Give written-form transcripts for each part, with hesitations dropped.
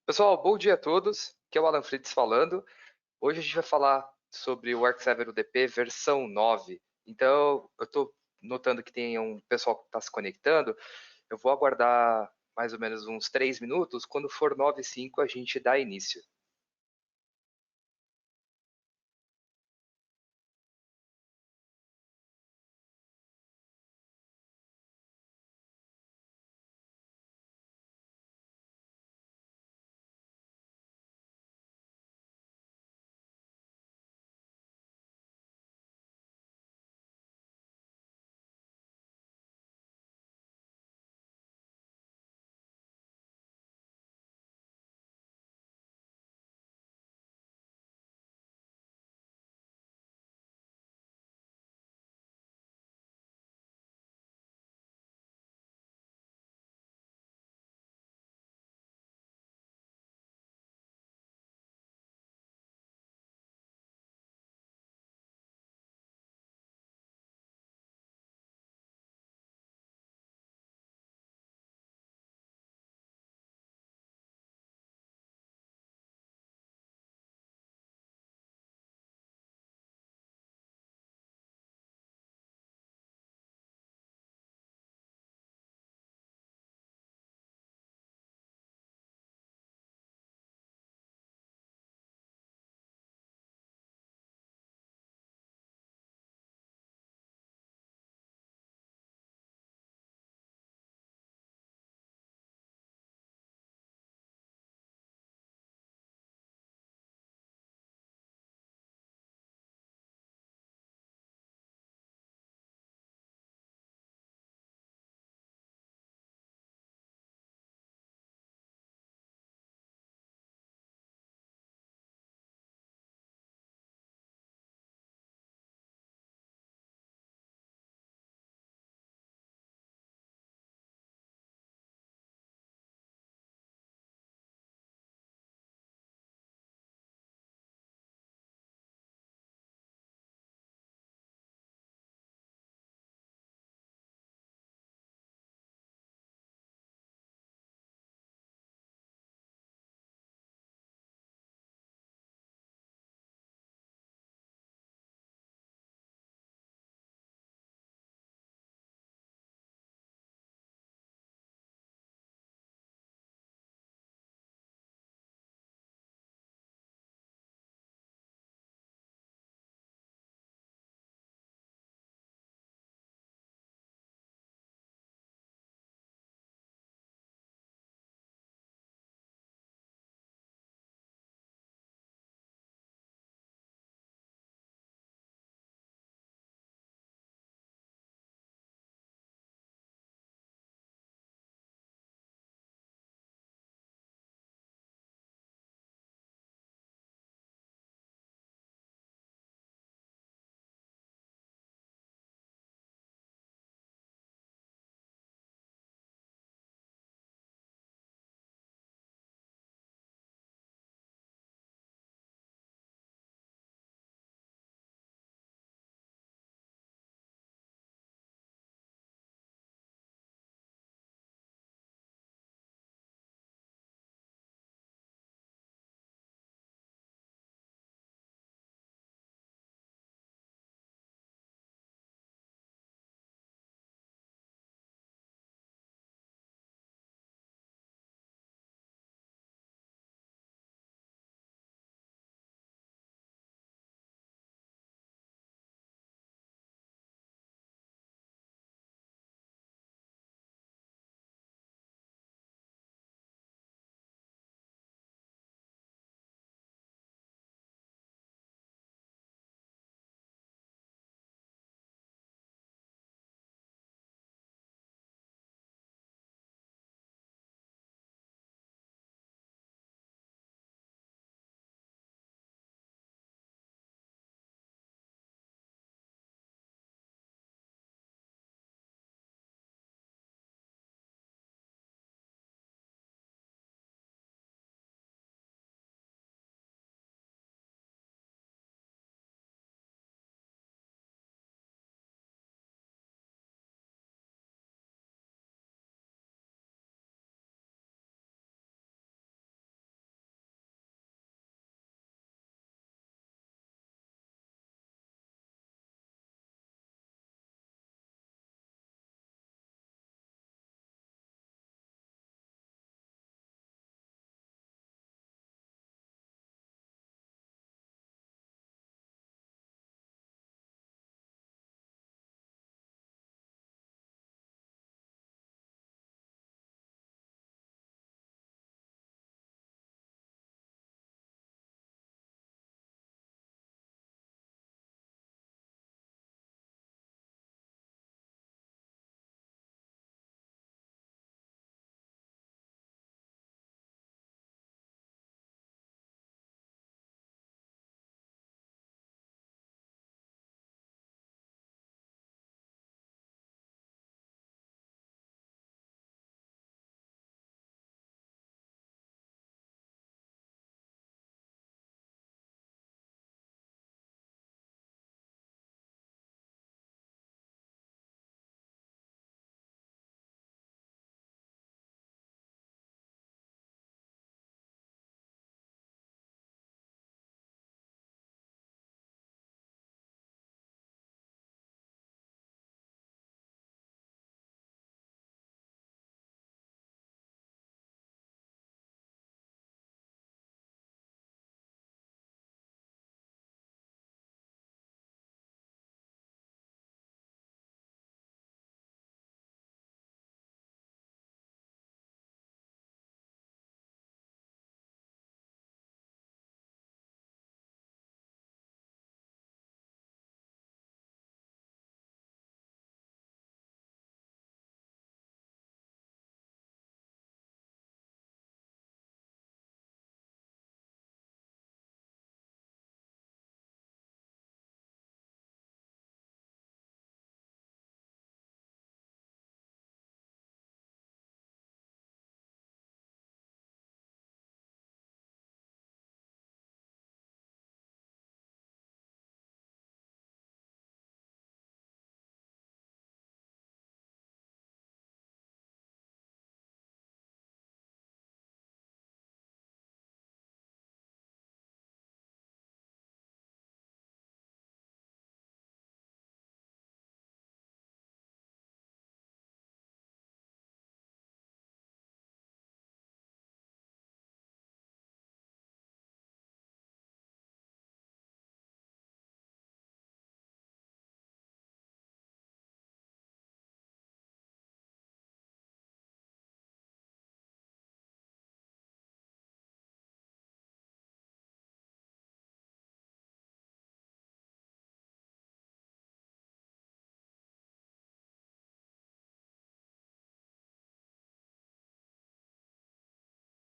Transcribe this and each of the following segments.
Pessoal, bom dia a todos. Aqui é o Alan Fritz falando. Hoje a gente vai falar sobre o Arc 7 UDP versão 9. Então, eu estou notando que tem um pessoal que está se conectando. Eu vou aguardar mais ou menos uns 3 minutos. Quando for 9:05, a gente dá início.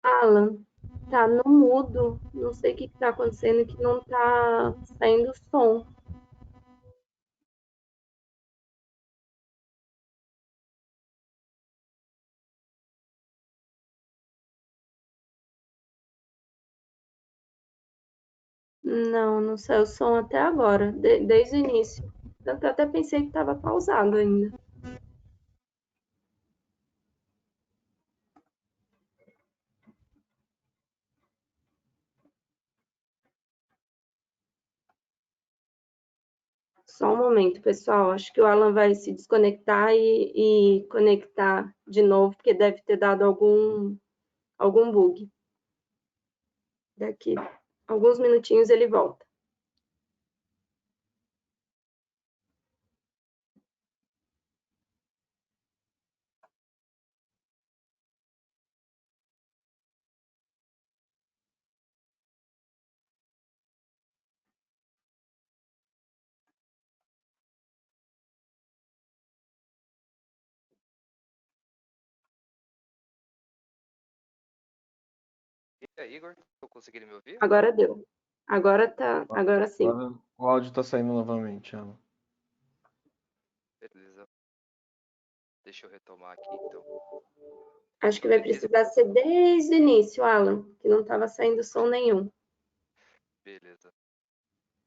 Alan, tá no mudo. Não sei o que tá acontecendo, que não tá saindo som. Não, não saiu som até agora, desde o início. Tanto eu até pensei que tava pausado ainda. Só um momento, pessoal. Acho que o Alan vai se desconectar e conectar de novo, porque deve ter dado algum bug. Daqui alguns minutinhos ele volta. E aí, Igor, tô conseguindo me ouvir? Agora deu. Agora tá, agora sim. Agora o áudio está saindo novamente, Alan. Beleza. Deixa eu retomar aqui, então. Acho que vai Beleza, precisar ser desde o início, Alan, que não estava saindo som nenhum. beleza.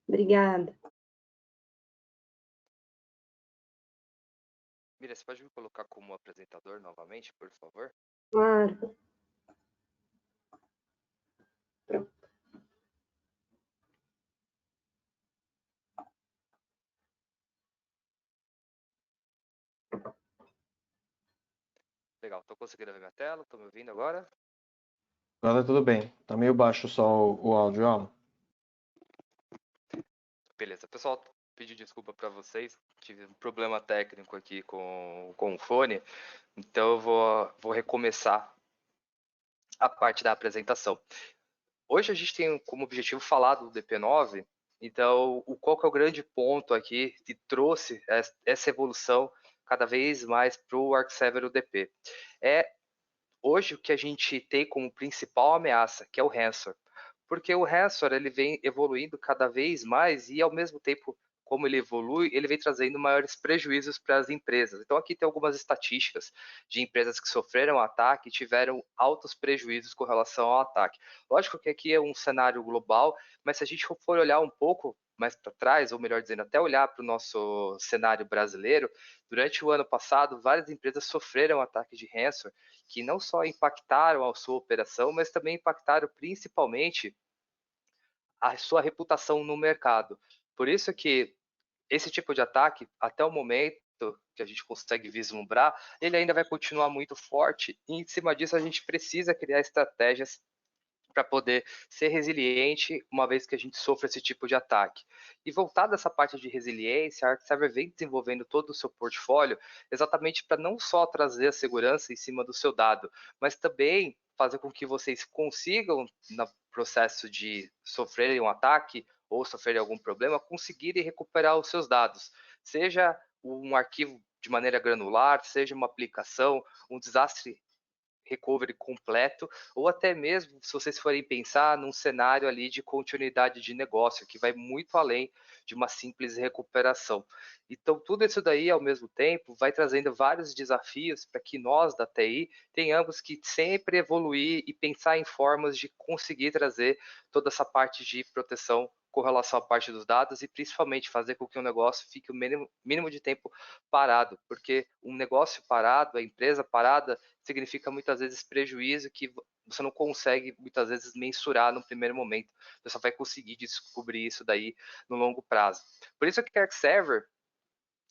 Obrigada. Mira, você pode me colocar como apresentador novamente, por favor? Claro. Legal, tô conseguindo ver minha tela, tô me ouvindo agora? Agora tudo bem. Tá meio baixo só o áudio, Alan. Beleza, pessoal, pedir desculpa para vocês, tive um problema técnico aqui com o fone, então eu vou recomeçar a parte da apresentação. Hoje a gente tem como objetivo falar do DP9, então qual que é o grande ponto aqui que trouxe essa evolução cada vez mais para o ArcServer UDP? É hoje o que a gente tem como principal ameaça, que é o ransomware. Porque o ransomware ele vem evoluindo cada vez mais e ao mesmo tempo como ele evolui, ele vem trazendo maiores prejuízos para as empresas. Então aqui tem algumas estatísticas de empresas que sofreram ataque e tiveram altos prejuízos com relação ao ataque. Lógico que aqui é um cenário global, mas se a gente for olhar um pouco mais para trás, ou melhor dizendo, até olhar para o nosso cenário brasileiro, durante o ano passado, várias empresas sofreram ataques de ransomware que não só impactaram a sua operação, mas também impactaram principalmente a sua reputação no mercado. Por isso que esse tipo de ataque, até o momento que a gente consegue vislumbrar, ele ainda vai continuar muito forte. E em cima disso, a gente precisa criar estratégias para poder ser resiliente uma vez que a gente sofre esse tipo de ataque. E voltado a essa parte de resiliência, a ArcServer vem desenvolvendo todo o seu portfólio exatamente para não só trazer a segurança em cima do seu dado, mas também fazer com que vocês consigam, no processo de sofrerem um ataque ou sofrerem algum problema, conseguirem recuperar os seus dados, seja um arquivo de maneira granular, seja uma aplicação, um desastre recovery completo, ou até mesmo se vocês forem pensar num cenário ali de continuidade de negócio, que vai muito além de uma simples recuperação. Então, tudo isso daí, ao mesmo tempo, vai trazendo vários desafios para que nós da TI tenhamos que sempre evoluir e pensar em formas de conseguir trazer toda essa parte de proteção com relação à parte dos dados e principalmente fazer com que o negócio fique o mínimo de tempo parado, porque um negócio parado, a empresa parada, significa muitas vezes prejuízo que você não consegue muitas vezes mensurar no primeiro momento. Você só vai conseguir descobrir isso daí no longo prazo. Por isso que a ArcServer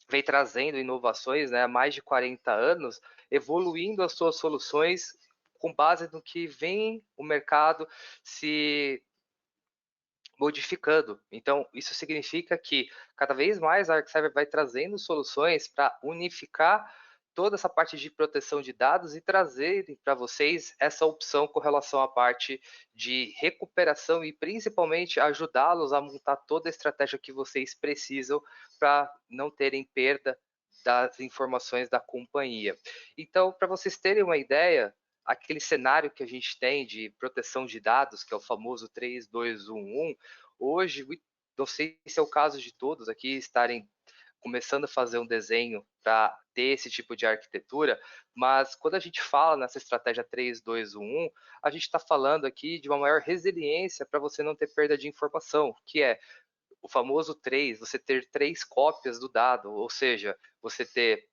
vem trazendo inovações, né, há mais de 40 anos, evoluindo as suas soluções com base no que vem o mercado se modificando. Então, isso significa que cada vez mais a ArcServer vai trazendo soluções para unificar toda essa parte de proteção de dados e trazer para vocês essa opção com relação à parte de recuperação e principalmente ajudá-los a montar toda a estratégia que vocês precisam para não terem perda das informações da companhia. Então, para vocês terem uma ideia, aquele cenário que a gente tem de proteção de dados, que é o famoso 3211, hoje, não sei se é o caso de todos aqui estarem começando a fazer um desenho para ter esse tipo de arquitetura, mas quando a gente fala nessa estratégia 3211, a gente está falando aqui de uma maior resiliência para você não ter perda de informação, que é o famoso 3, você ter 3 cópias do dado, ou seja, você ter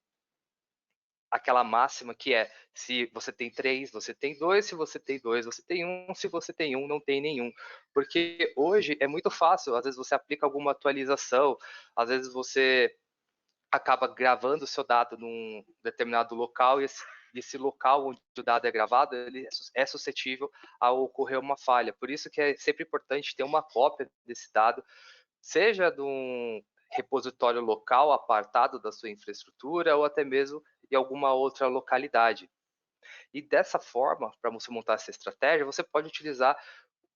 aquela máxima que é, se você tem 3, você tem 2, se você tem 2, você tem 1, se você tem 1, não tem nenhum. Porque hoje é muito fácil, às vezes você aplica alguma atualização, às vezes você acaba gravando o seu dado num determinado local e esse local onde o dado é gravado, ele é suscetível a ocorrer uma falha. Por isso que é sempre importante ter uma cópia desse dado, seja de um repositório local apartado da sua infraestrutura ou até mesmo em alguma outra localidade. E dessa forma, para você montar essa estratégia, você pode utilizar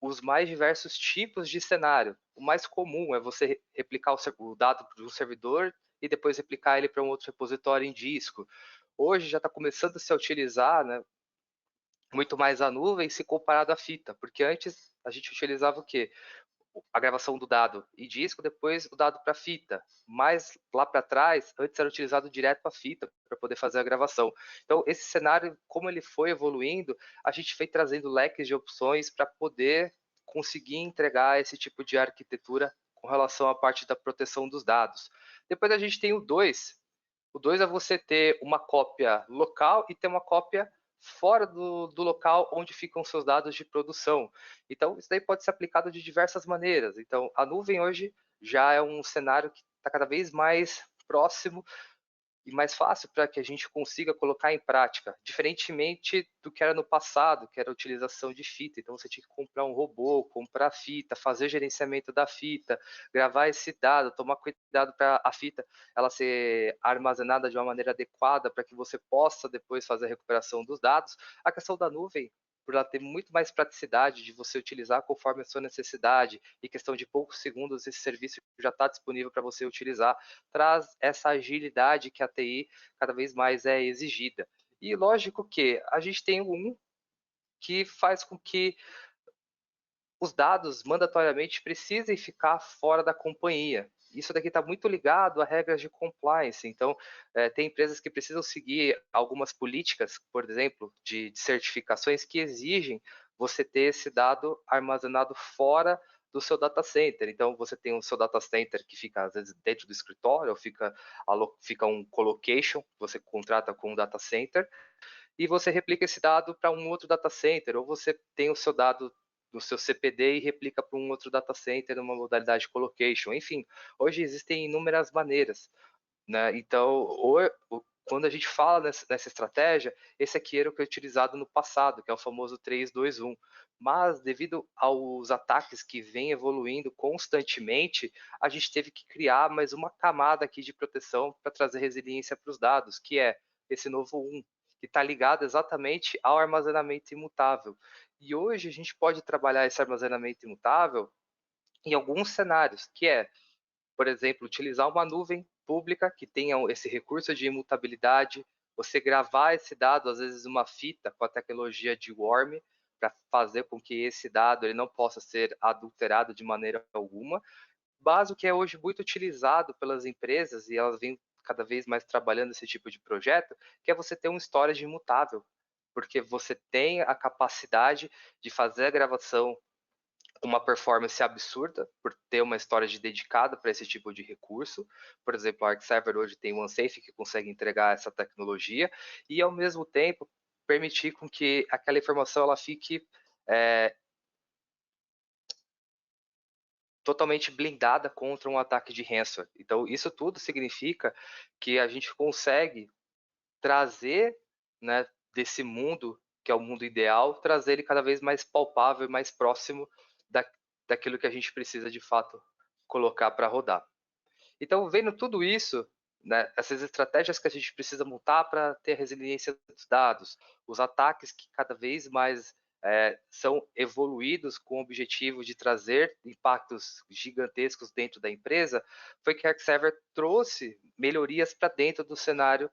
os mais diversos tipos de cenário. O mais comum é você replicar o dado de um servidor e depois replicar ele para um outro repositório em disco. Hoje já está começando a se utilizar, né, muito mais a nuvem se comparado à fita, porque antes a gente utilizava o quê? A gravação do dado em disco, depois o dado para fita. Mas lá para trás, antes era utilizado direto a fita para poder fazer a gravação. Então, esse cenário, como ele foi evoluindo, a gente foi trazendo leques de opções para poder conseguir entregar esse tipo de arquitetura com relação à parte da proteção dos dados. Depois a gente tem o 2. O 2 é você ter uma cópia local e ter uma cópia fora do local onde ficam seus dados de produção. Então, isso daí pode ser aplicado de diversas maneiras. Então, a nuvem hoje já é um cenário que está cada vez mais próximo e mais fácil para que a gente consiga colocar em prática, diferentemente do que era no passado, que era a utilização de fita. Então você tinha que comprar um robô, comprar fita, fazer gerenciamento da fita, gravar esse dado, tomar cuidado para a fita ela ser armazenada de uma maneira adequada para que você possa depois fazer a recuperação dos dados. A questão da nuvem, por ela ter muito mais praticidade de você utilizar conforme a sua necessidade, e questão de poucos segundos esse serviço já está disponível para você utilizar, traz essa agilidade que a TI cada vez mais é exigida. E lógico que a gente tem um que faz com que os dados mandatoriamente precisem ficar fora da companhia. Isso daqui está muito ligado a regras de compliance. Então, tem empresas que precisam seguir algumas políticas, por exemplo, de certificações que exigem você ter esse dado armazenado fora do seu data center. Então, você tem o seu data center que fica, às vezes, dentro do escritório, ou fica um colocation, você contrata com um data center, e você replica esse dado para um outro data center, ou você tem o seu dado no seu CPD e replica para um outro data center numa modalidade colocation. Enfim, hoje existem inúmeras maneiras, né? Então, quando a gente fala nessa estratégia, esse aqui era o que é utilizado no passado, que é o famoso 3-2-1. Mas, devido aos ataques que vêm evoluindo constantemente, a gente teve que criar mais uma camada aqui de proteção para trazer resiliência para os dados, que é esse novo 1, que está ligado exatamente ao armazenamento imutável. E hoje a gente pode trabalhar esse armazenamento imutável em alguns cenários, que é, por exemplo, utilizar uma nuvem pública que tenha esse recurso de imutabilidade, você gravar esse dado, às vezes uma fita com a tecnologia de worm, para fazer com que esse dado ele não possa ser adulterado de maneira alguma. Mas o que é hoje muito utilizado pelas empresas, e elas vêm cada vez mais trabalhando esse tipo de projeto, que é você ter um storage imutável, porque você tem a capacidade de fazer a gravação com uma performance absurda, por ter uma storage dedicada para esse tipo de recurso. Por exemplo, a ArcServer hoje tem o OneSafe que consegue entregar essa tecnologia, e ao mesmo tempo permitir com que aquela informação ela fique totalmente blindada contra um ataque de ransomware. Então, isso tudo significa que a gente consegue trazer, né, desse mundo, que é o mundo ideal, trazer ele cada vez mais palpável e mais próximo daquilo que a gente precisa, de fato, colocar para rodar. Então, vendo tudo isso, né, essas estratégias que a gente precisa montar para ter a resiliência dos dados, os ataques que cada vez mais são evoluídos com o objetivo de trazer impactos gigantescos dentro da empresa, foi que a ArcServer trouxe melhorias para dentro do cenário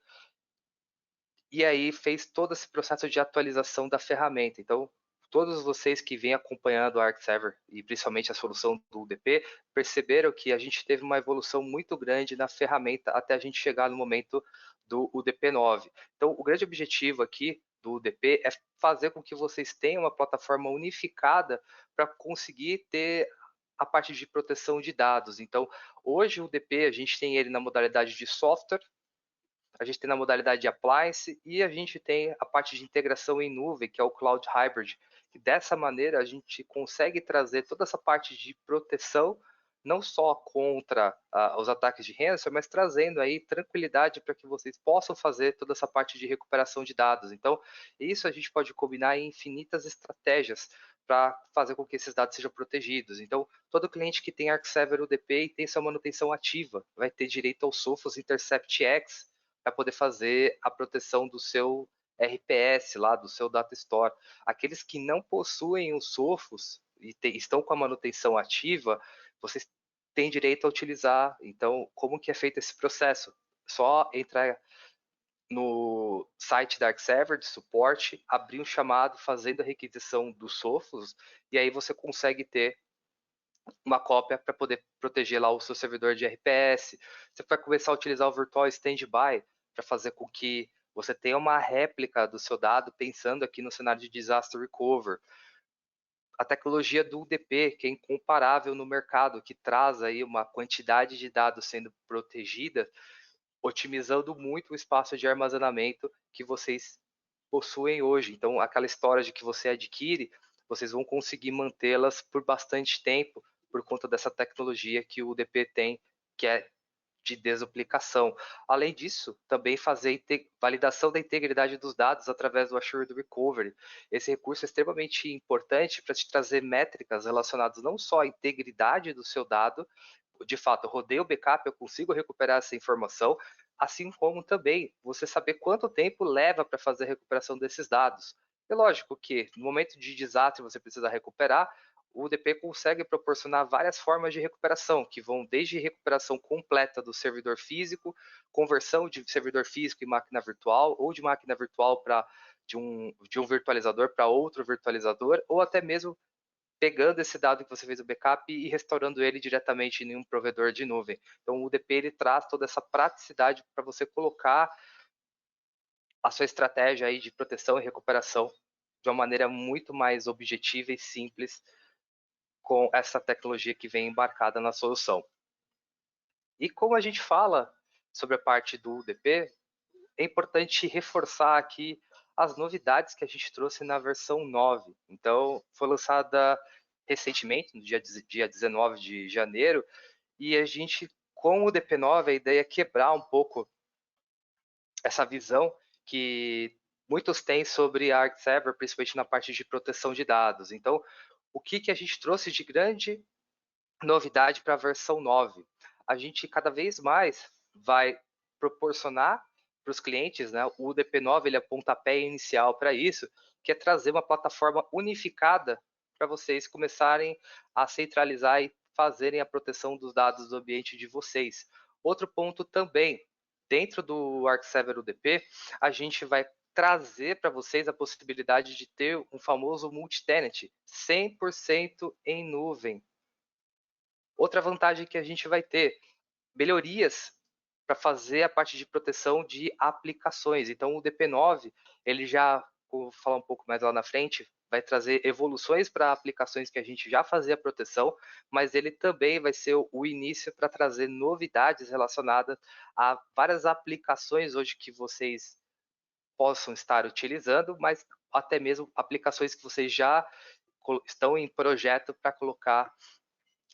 e aí fez todo esse processo de atualização da ferramenta. Então, todos vocês que vêm acompanhando a ArcServer e principalmente a solução do UDP, perceberam que a gente teve uma evolução muito grande na ferramenta até a gente chegar no momento do UDP 9. Então, o grande objetivo aqui do UDP é fazer com que vocês tenham uma plataforma unificada para conseguir ter a parte de proteção de dados. Então, hoje o UDP, a gente tem ele na modalidade de software, a gente tem na modalidade de appliance e a gente tem a parte de integração em nuvem, que é o Cloud Hybrid. E dessa maneira a gente consegue trazer toda essa parte de proteção, não só contra os ataques de ransomware, mas trazendo aí tranquilidade para que vocês possam fazer toda essa parte de recuperação de dados. Então, isso a gente pode combinar em infinitas estratégias para fazer com que esses dados sejam protegidos. Então, todo cliente que tem ArcServer UDP e tem sua manutenção ativa vai ter direito ao Sophos Intercept X, para poder fazer a proteção do seu RPS lá, do seu Data Store. Aqueles que não possuem os Sophos e estão com a manutenção ativa, vocês têm direito a utilizar. Então, como que é feito esse processo? Só entrar no site da ArcServer de suporte, abrir um chamado fazendo a requisição dos Sophos, e aí você consegue ter uma cópia para poder proteger lá o seu servidor de RPS. Você vai começar a utilizar o Virtual Standby para fazer com que você tenha uma réplica do seu dado, pensando aqui no cenário de Disaster Recovery. A tecnologia do UDP, que é incomparável no mercado, que traz aí uma quantidade de dados sendo protegida, otimizando muito o espaço de armazenamento que vocês possuem hoje. Então, aquela storage que você adquire, vocês vão conseguir mantê-las por bastante tempo por conta dessa tecnologia que o UDP tem, que é de desuplicação. Além disso, também fazer validação da integridade dos dados através do Assured Recovery. Esse recurso é extremamente importante para te trazer métricas relacionadas não só à integridade do seu dado, de fato, eu rodei o backup, eu consigo recuperar essa informação, assim como também você saber quanto tempo leva para fazer a recuperação desses dados. É lógico que no momento de desastre você precisa recuperar, o UDP consegue proporcionar várias formas de recuperação, que vão desde recuperação completa do servidor físico, conversão de servidor físico em máquina virtual, ou de máquina virtual para de um virtualizador para outro virtualizador, ou até mesmo pegando esse dado que você fez o backup e restaurando ele diretamente em um provedor de nuvem. Então, o UDP ele traz toda essa praticidade para você colocar a sua estratégia aí de proteção e recuperação de uma maneira muito mais objetiva e simples com essa tecnologia que vem embarcada na solução. E como a gente fala sobre a parte do UDP, é importante reforçar aqui as novidades que a gente trouxe na versão 9. Então, foi lançada recentemente, no dia 19 de janeiro, e a gente, com o DP9, a ideia é quebrar um pouco essa visão que muitos têm sobre a ArcServer, principalmente na parte de proteção de dados. Então, o que a gente trouxe de grande novidade para a versão 9? A gente cada vez mais vai proporcionar para os clientes, né? O UDP9 ele é pontapé inicial para isso, que é trazer uma plataforma unificada para vocês começarem a centralizar e fazerem a proteção dos dados do ambiente de vocês. Outro ponto também, dentro do ArcServer UDP, a gente vai trazer para vocês a possibilidade de ter um famoso multi-tenant 100% em nuvem. Outra vantagem que a gente vai ter, melhorias para fazer a parte de proteção de aplicações. Então, o DP9, ele já, vou falar um pouco mais lá na frente, vai trazer evoluções para aplicações que a gente já fazia proteção, mas ele também vai ser o início para trazer novidades relacionadas a várias aplicações hoje que vocês possam estar utilizando, mas até mesmo aplicações que vocês já estão em projeto para colocar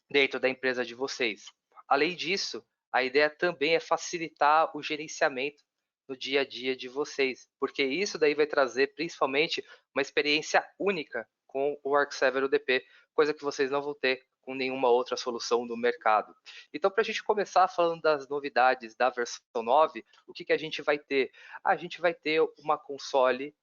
dentro da empresa de vocês. Além disso, a ideia também é facilitar o gerenciamento no dia a dia de vocês, porque isso daí vai trazer principalmente uma experiência única com o ArcServer UDP, coisa que vocês não vão ter com nenhuma outra solução do mercado. Então, para a gente começar falando das novidades da versão 9, o que a gente vai ter? A gente vai ter uma console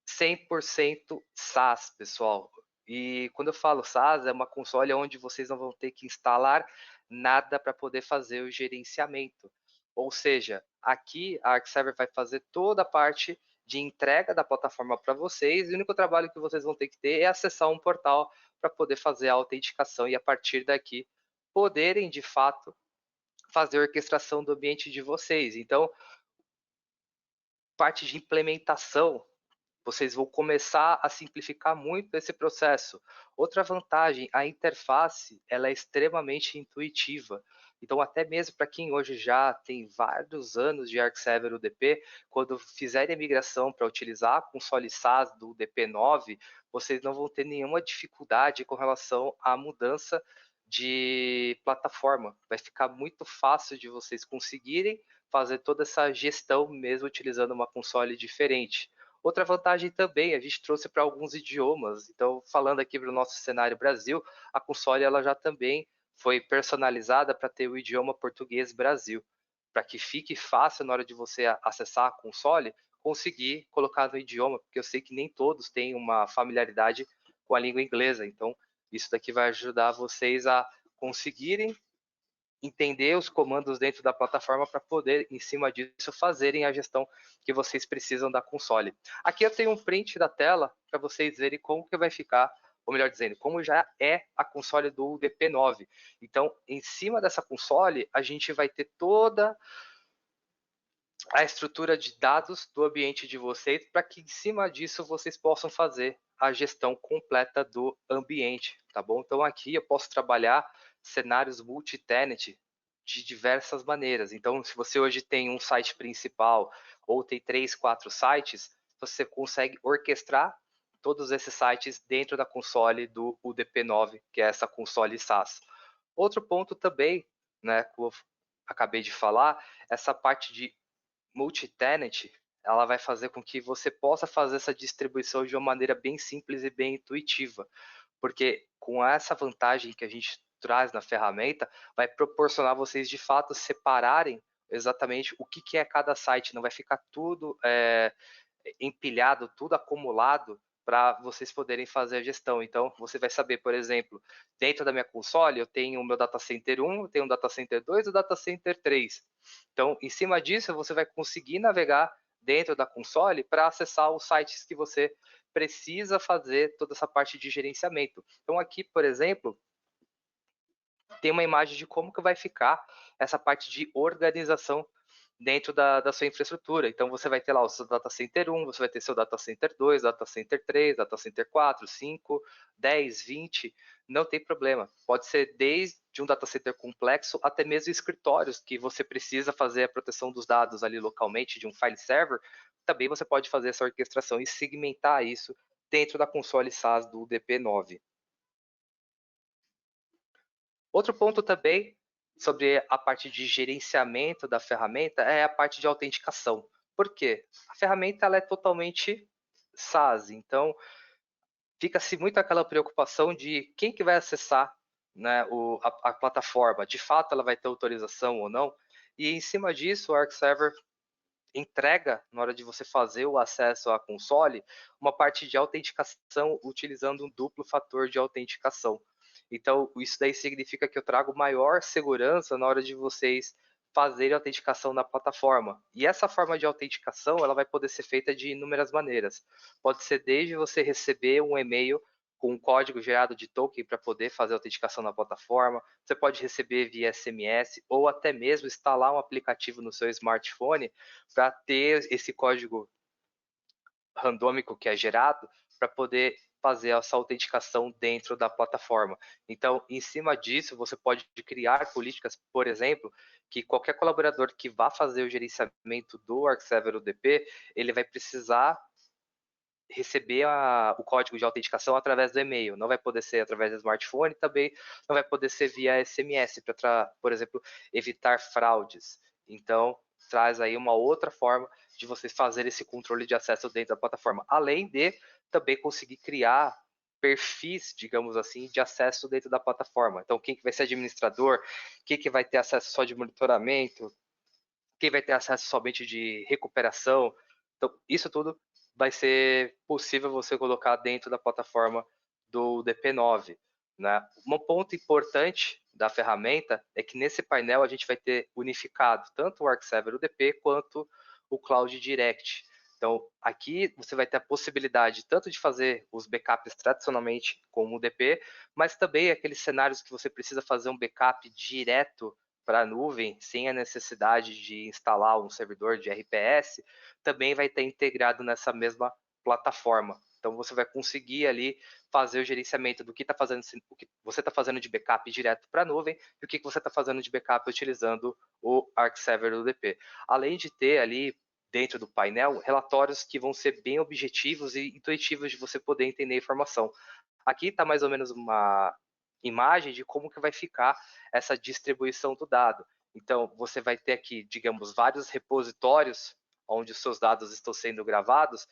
100% SaaS, pessoal. E quando eu falo SaaS, é uma console onde vocês não vão ter que instalar nada para poder fazer o gerenciamento. Ou seja, aqui a ArcServer vai fazer toda a parte de entrega da plataforma para vocês, e o único trabalho que vocês vão ter que ter é acessar um portal para poder fazer a autenticação e a partir daqui poderem de fato fazer a orquestração do ambiente de vocês. Então, parte de implementação, vocês vão começar a simplificar muito esse processo. Outra vantagem, a interface, ela é extremamente intuitiva. Então, até mesmo para quem hoje já tem vários anos de ArcServer UDP, quando fizerem a migração para utilizar a console SaaS do UDP 9, vocês não vão ter nenhuma dificuldade com relação à mudança de plataforma. Vai ficar muito fácil de vocês conseguirem fazer toda essa gestão mesmo utilizando uma console diferente. Outra vantagem também, a gente trouxe para alguns idiomas. Então, falando aqui para o nosso cenário Brasil, a console ela já também foi personalizada para ter o idioma português Brasil, para que fique fácil na hora de você acessar a console, conseguir colocar no idioma, porque eu sei que nem todos têm uma familiaridade com a língua inglesa. Então, isso daqui vai ajudar vocês a conseguirem entender os comandos dentro da plataforma para poder, em cima disso, fazerem a gestão que vocês precisam da console. Aqui eu tenho um print da tela para vocês verem como que vai ficar, ou melhor dizendo, como já é a console do UDP 9. Então, em cima dessa console, a gente vai ter toda a estrutura de dados do ambiente de vocês para que, em cima disso, vocês possam fazer a gestão completa do ambiente, tá bom? Então, aqui eu posso trabalhar cenários multi-tenant de diversas maneiras. Então, se você hoje tem um site principal ou tem 3, 4 sites, você consegue orquestrar todos esses sites dentro da console do UDP 9, que é essa console SaaS. Outro ponto também, né, que eu acabei de falar, essa parte de multi-tenant, ela vai fazer com que você possa fazer essa distribuição de uma maneira bem simples e bem intuitiva, porque com essa vantagem que a gente traz na ferramenta, vai proporcionar vocês de fato separarem exatamente o que é cada site, não vai ficar tudo empilhado, tudo acumulado para vocês poderem fazer a gestão. Então, você vai saber, por exemplo, dentro da minha console, eu tenho o meu data center 1, eu tenho o data center 2 e o data center 3. Então, em cima disso, você vai conseguir navegar dentro da console para acessar os sites que você precisa fazer toda essa parte de gerenciamento. Então, aqui, por exemplo, tem uma imagem de como que vai ficar essa parte de organização dentro da sua infraestrutura. Então, você vai ter lá o seu data center 1, você vai ter seu data center 2, data center 3, data center 4, 5, 10, 20, não tem problema. Pode ser desde um data center complexo até mesmo escritórios que você precisa fazer a proteção dos dados ali localmente de um file server, também você pode fazer essa orquestração e segmentar isso dentro da console SaaS do UDP 9. Outro ponto também sobre a parte de gerenciamento da ferramenta é a parte de autenticação. Por quê? A ferramenta ela é totalmente SaaS, então fica-se muito aquela preocupação de quem que vai acessar, né, a plataforma. De fato, ela vai ter autorização ou não? E em cima disso, o ArcServer entrega, na hora de você fazer o acesso à console, uma parte de autenticação utilizando um duplo fator de autenticação. Então, isso daí significa que eu trago maior segurança na hora de vocês fazerem a autenticação na plataforma. E essa forma de autenticação, ela vai poder ser feita de inúmeras maneiras. Pode ser desde você receber um e-mail com um código gerado de token para poder fazer a autenticação na plataforma. Você pode receber via SMS ou até mesmo instalar um aplicativo no seu smartphone para ter esse código randômico que é gerado para poder fazer essa autenticação dentro da plataforma. Então, em cima disso, você pode criar políticas, por exemplo, que qualquer colaborador que vá fazer o gerenciamento do ArcServer UDP, ele vai precisar receber o código de autenticação através do e-mail. Não vai poder ser através do smartphone, também não vai poder ser via SMS, para, por exemplo, evitar fraudes. Então, traz aí uma outra forma de vocês fazer esse controle de acesso dentro da plataforma, além de também conseguir criar perfis, digamos assim, de acesso dentro da plataforma. Então, quem que vai ser administrador, quem que vai ter acesso só de monitoramento, quem vai ter acesso somente de recuperação. Então, isso tudo vai ser possível você colocar dentro da plataforma do UDP 9. Né? Um ponto importante da ferramenta é que nesse painel a gente vai ter unificado tanto o ArcServer UDP quanto o Cloud Direct. Então, aqui você vai ter a possibilidade tanto de fazer os backups tradicionalmente com o UDP, mas também aqueles cenários que você precisa fazer um backup direto para a nuvem, sem a necessidade de instalar um servidor de RPS, também vai estar integrado nessa mesma plataforma. Então, você vai conseguir ali fazer o gerenciamento do que está fazendo, o que você está fazendo de backup direto para a nuvem e o que você está fazendo de backup utilizando o ArcServer UDP. Além de ter ali dentro do painel relatórios que vão ser bem objetivos e intuitivos de você poder entender a informação. Aqui está mais ou menos uma imagem de como que vai ficar essa distribuição do dado. Então, você vai ter aqui, digamos, vários repositórios onde os seus dados estão sendo gravados,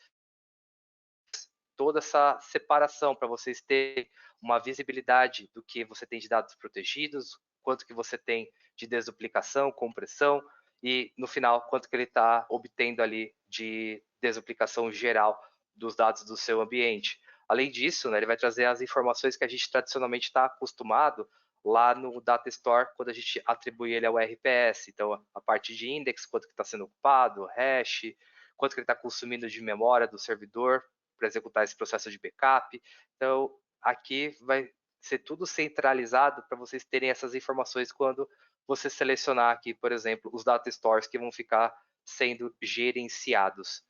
toda essa separação para vocês terem uma visibilidade do que você tem de dados protegidos, quanto que você tem de desduplicação, compressão e no final quanto que ele está obtendo ali de desduplicação geral dos dados do seu ambiente. Além disso, né, ele vai trazer as informações que a gente tradicionalmente está acostumado lá no Data Store quando a gente atribui ele ao RPS. Então, a parte de index, quanto que está sendo ocupado, hash, quanto que ele está consumindo de memória do servidor para executar esse processo de backup. Então, aqui vai ser tudo centralizado para vocês terem essas informações quando você selecionar aqui, por exemplo, os data stores que vão ficar sendo gerenciados.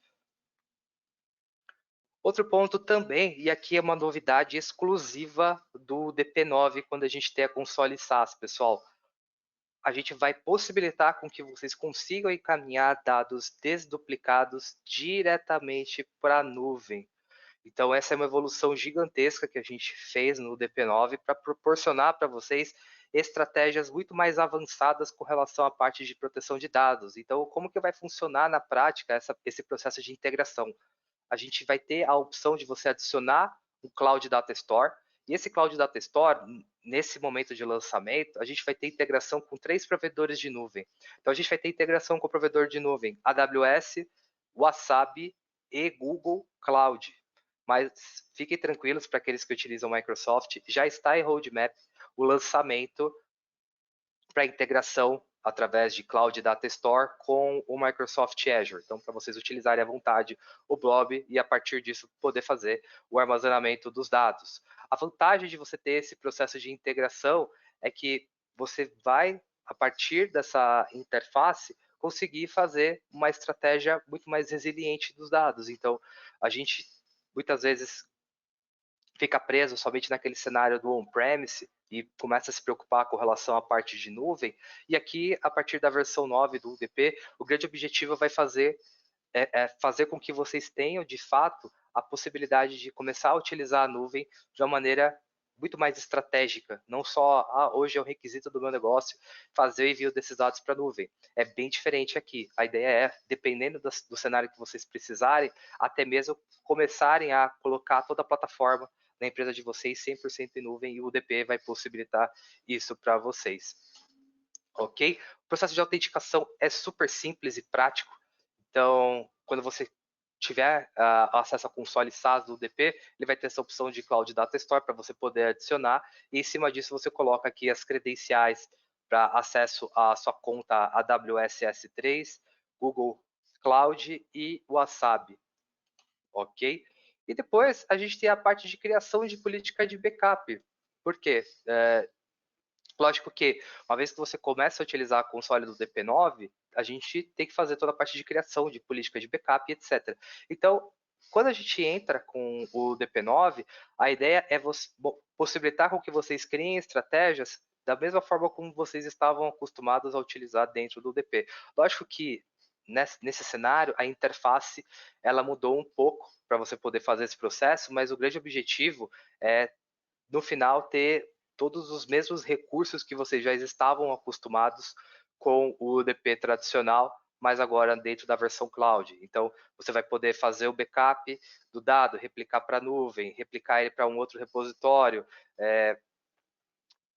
Outro ponto também, e aqui é uma novidade exclusiva do DP9 quando a gente tem a console SaaS, pessoal. A gente vai possibilitar com que vocês consigam encaminhar dados desduplicados diretamente para a nuvem. Então, essa é uma evolução gigantesca que a gente fez no DP9 para proporcionar para vocês estratégias muito mais avançadas com relação à parte de proteção de dados. Então, como que vai funcionar na prática esse processo de integração? A gente vai ter a opção de você adicionar um Cloud Data Store, e esse Cloud Data Store, nesse momento de lançamento, a gente vai ter integração com 3 provedores de nuvem. Então, a gente vai ter integração com o provedor de nuvem AWS, Wasabi e Google Cloud. Mas fiquem tranquilos, para aqueles que utilizam Microsoft, já está em roadmap o lançamento para integração através de Cloud Data Store com o Microsoft Azure. Então, para vocês utilizarem à vontade o Blob e, a partir disso, poder fazer o armazenamento dos dados. A vantagem de você ter esse processo de integração é que você vai, a partir dessa interface, conseguir fazer uma estratégia muito mais resiliente dos dados. Então, a gente, muitas vezes, fica preso somente naquele cenário do on-premise e começa a se preocupar com relação à parte de nuvem. E aqui, a partir da versão 9 do UDP, o grande objetivo vai fazer com que vocês tenham, de fato, a possibilidade de começar a utilizar a nuvem de uma maneira muito mais estratégica, não só, hoje é um requisito do meu negócio fazer o envio desses dados para a nuvem. É bem diferente aqui. A ideia é, dependendo do cenário que vocês precisarem, até mesmo começarem a colocar toda a plataforma da empresa de vocês 100% em nuvem, e o UDP vai possibilitar isso para vocês. Ok? O processo de autenticação é super simples e prático. Então, quando você tiver acesso ao console SaaS do UDP, ele vai ter essa opção de Cloud Data Store para você poder adicionar, e em cima disso você coloca aqui as credenciais para acesso à sua conta AWS S3, Google Cloud e Wasabi. Ok? E depois a gente tem a parte de criação de política de backup. Por quê? Lógico que, uma vez que você começa a utilizar a console do DP9, a gente tem que fazer toda a parte de criação de política de backup, etc. Então, quando a gente entra com o DP9, a ideia é possibilitar com que vocês criem estratégias da mesma forma como vocês estavam acostumados a utilizar dentro do DP. Lógico que, nesse cenário, a interface ela mudou um pouco para você poder fazer esse processo, mas o grande objetivo é, no final, ter todos os mesmos recursos que vocês já estavam acostumados com o UDP tradicional, mas agora dentro da versão cloud. Então, você vai poder fazer o backup do dado, replicar para a nuvem, replicar ele para um outro repositório,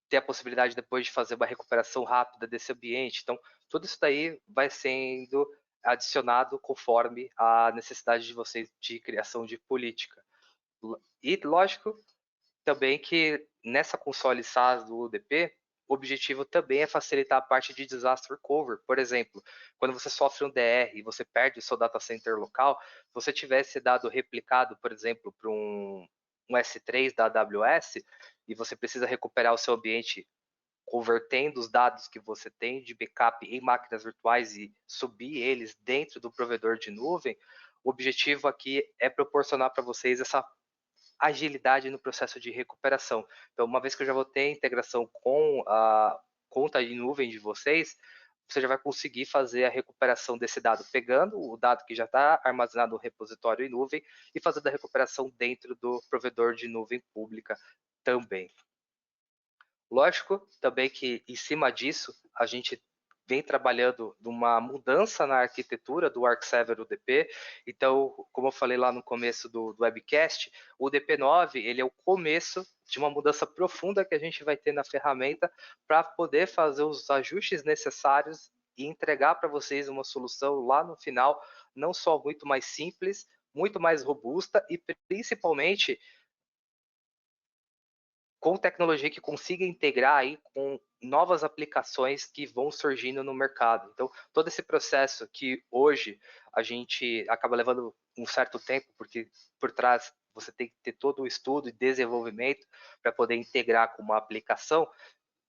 ter a possibilidade depois de fazer uma recuperação rápida desse ambiente. Então, tudo isso daí vai sendo adicionado conforme a necessidade de vocês de criação de política. E, lógico, também que nessa console SaaS do UDP, o objetivo também é facilitar a parte de disaster recovery. Por exemplo, quando você sofre um DR e você perde o seu data center local, se você tivesse dado replicado, por exemplo, para um S3 da AWS, e você precisa recuperar o seu ambiente convertendo os dados que você tem de backup em máquinas virtuais e subir eles dentro do provedor de nuvem, o objetivo aqui é proporcionar para vocês essa agilidade no processo de recuperação. Então, uma vez que eu já vou ter a integração com a conta de nuvem de vocês, você já vai conseguir fazer a recuperação desse dado, pegando o dado que já está armazenado no repositório em nuvem e fazendo a recuperação dentro do provedor de nuvem pública também. Lógico também que, em cima disso, a gente vem trabalhando numa mudança na arquitetura do ArcServer UDP. Então, como eu falei lá no começo do webcast, o UDP9 ele é o começo de uma mudança profunda que a gente vai ter na ferramenta para poder fazer os ajustes necessários e entregar para vocês uma solução lá no final, não só muito mais simples, muito mais robusta e principalmente com tecnologia que consiga integrar aí com novas aplicações que vão surgindo no mercado. Então, todo esse processo que hoje a gente acaba levando um certo tempo, porque por trás você tem que ter todo o estudo e desenvolvimento para poder integrar com uma aplicação,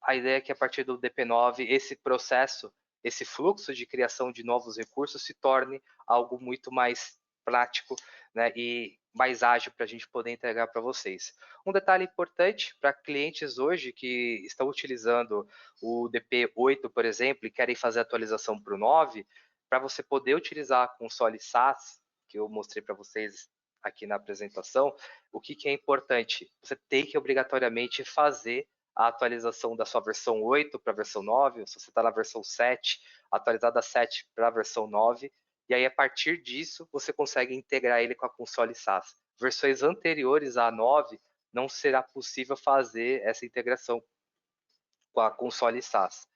a ideia é que a partir do DP9, esse processo, esse fluxo de criação de novos recursos se torne algo muito mais prático, né, e mais ágil para a gente poder entregar para vocês. Um detalhe importante para clientes hoje que estão utilizando o DP8, por exemplo, e querem fazer a atualização para o 9, para você poder utilizar a console SaaS, que eu mostrei para vocês aqui na apresentação, o que é importante? Você tem que obrigatoriamente fazer a atualização da sua versão 8 para a versão 9, se você está na versão 7, atualizar da 7 para a versão 9, e aí a partir disso você consegue integrar ele com a console SaaS. Versões anteriores à 9 não será possível fazer essa integração com a console SaaS.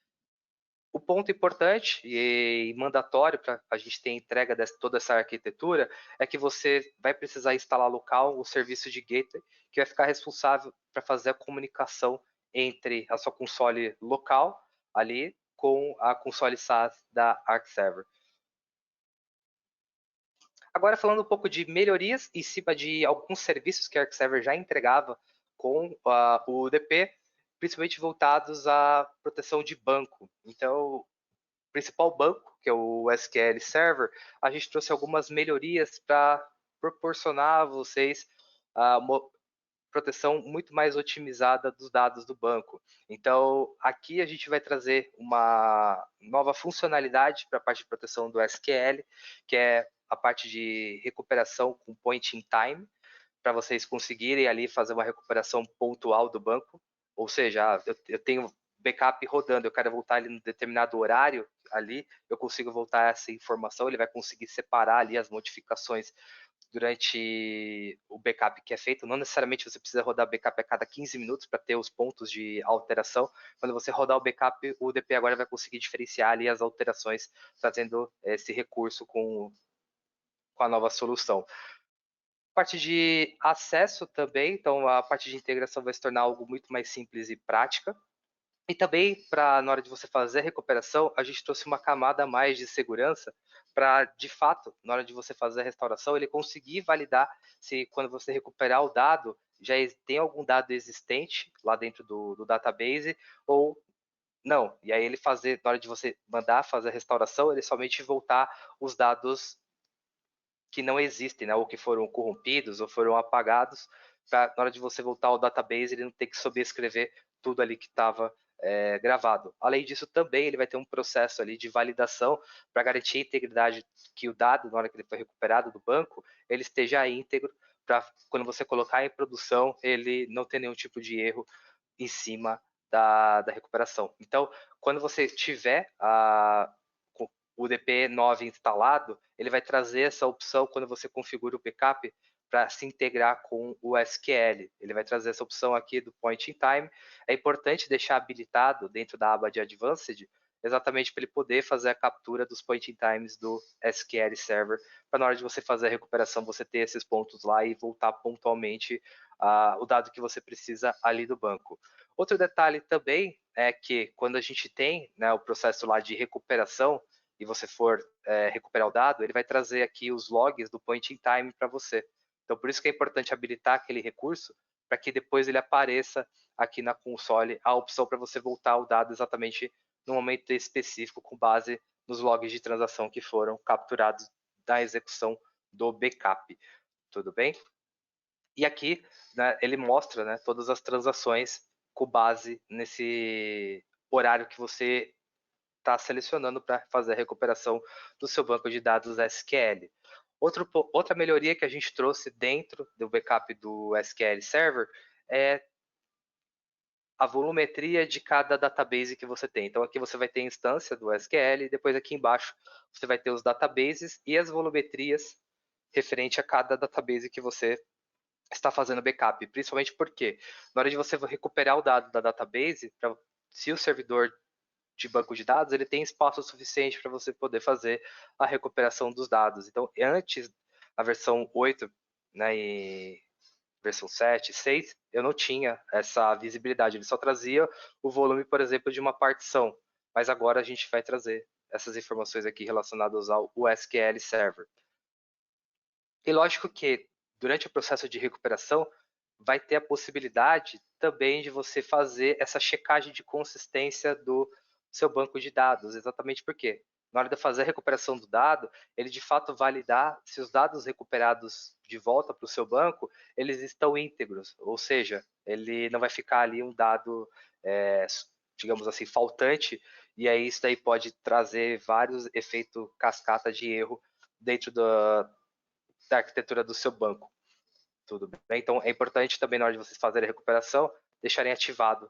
O ponto importante e mandatório para a gente ter entrega de toda essa arquitetura é que você vai precisar instalar local o serviço de gateway, que vai ficar responsável para fazer a comunicação entre a sua console local ali com a console SaaS da ArcServer. Agora falando um pouco de melhorias em cima de alguns serviços que a ArcServer já entregava com o UDP, principalmente voltados à proteção de banco. Então, principal banco, que é o SQL Server, a gente trouxe algumas melhorias para proporcionar a vocês uma proteção muito mais otimizada dos dados do banco. Então, aqui a gente vai trazer uma nova funcionalidade para a parte de proteção do SQL, que é a parte de recuperação com point in time, para vocês conseguirem ali fazer uma recuperação pontual do banco. Ou seja, eu tenho backup rodando, eu quero voltar ali em determinado horário ali, eu consigo voltar essa informação, ele vai conseguir separar ali as modificações durante o backup que é feito. Não necessariamente você precisa rodar backup a cada 15 minutos para ter os pontos de alteração. Quando você rodar o backup, o UDP agora vai conseguir diferenciar ali as alterações, trazendo esse recurso com a nova solução. Parte de acesso também, então a parte de integração vai se tornar algo muito mais simples e prática. E também, na hora de você fazer a recuperação, a gente trouxe uma camada a mais de segurança para, de fato, na hora de você fazer a restauração, ele conseguir validar se quando você recuperar o dado, já tem algum dado existente lá dentro do database ou não. E aí ele fazer, na hora de você mandar fazer a restauração, ele somente voltar os dados que não existem, né, ou que foram corrompidos ou foram apagados, pra, na hora de você voltar ao database, ele não ter que sobrescrever tudo ali que estava gravado. Além disso, também ele vai ter um processo ali de validação para garantir a integridade que o dado, na hora que ele foi recuperado do banco, ele esteja íntegro, para quando você colocar em produção, ele não ter nenhum tipo de erro em cima da recuperação. Então, quando você tiver o DP9 instalado, ele vai trazer essa opção quando você configura o backup para se integrar com o SQL. Ele vai trazer essa opção aqui do Point in Time. É importante deixar habilitado dentro da aba de Advanced exatamente para ele poder fazer a captura dos point in times do SQL Server, para na hora de você fazer a recuperação, você ter esses pontos lá e voltar pontualmente o dado que você precisa ali do banco. Outro detalhe também é que quando a gente tem, né, o processo lá de recuperação, e você for recuperar o dado, ele vai trazer aqui os logs do point in time para você. Então, por isso que é importante habilitar aquele recurso, para que depois ele apareça aqui na console a opção para você voltar o dado exatamente no momento específico, com base nos logs de transação que foram capturados da execução do backup. Tudo bem? E aqui, né, ele mostra, né, todas as transações com base nesse horário que você está selecionando para fazer a recuperação do seu banco de dados SQL. Outra melhoria que a gente trouxe dentro do backup do SQL Server é a volumetria de cada database que você tem. Então aqui você vai ter a instância do SQL e depois aqui embaixo você vai ter os databases e as volumetrias referente a cada database que você está fazendo backup, principalmente porque na hora de você recuperar o dado da database, se o servidor de banco de dados, ele tem espaço suficiente para você poder fazer a recuperação dos dados. Então, antes, a versão 8, né, e versão 7, 6, eu não tinha essa visibilidade, ele só trazia o volume, por exemplo, de uma partição, mas agora a gente vai trazer essas informações aqui relacionadas ao SQL Server. E lógico que durante o processo de recuperação vai ter a possibilidade também de você fazer essa checagem de consistência do seu banco de dados, exatamente porque na hora de fazer a recuperação do dado, ele de fato validar se os dados recuperados de volta para o seu banco, eles estão íntegros, ou seja, ele não vai ficar ali um dado, digamos assim, faltante, e aí isso daí pode trazer vários efeitos cascata de erro dentro da arquitetura do seu banco. Tudo bem? Então é importante também na hora de vocês fazerem a recuperação, deixarem ativado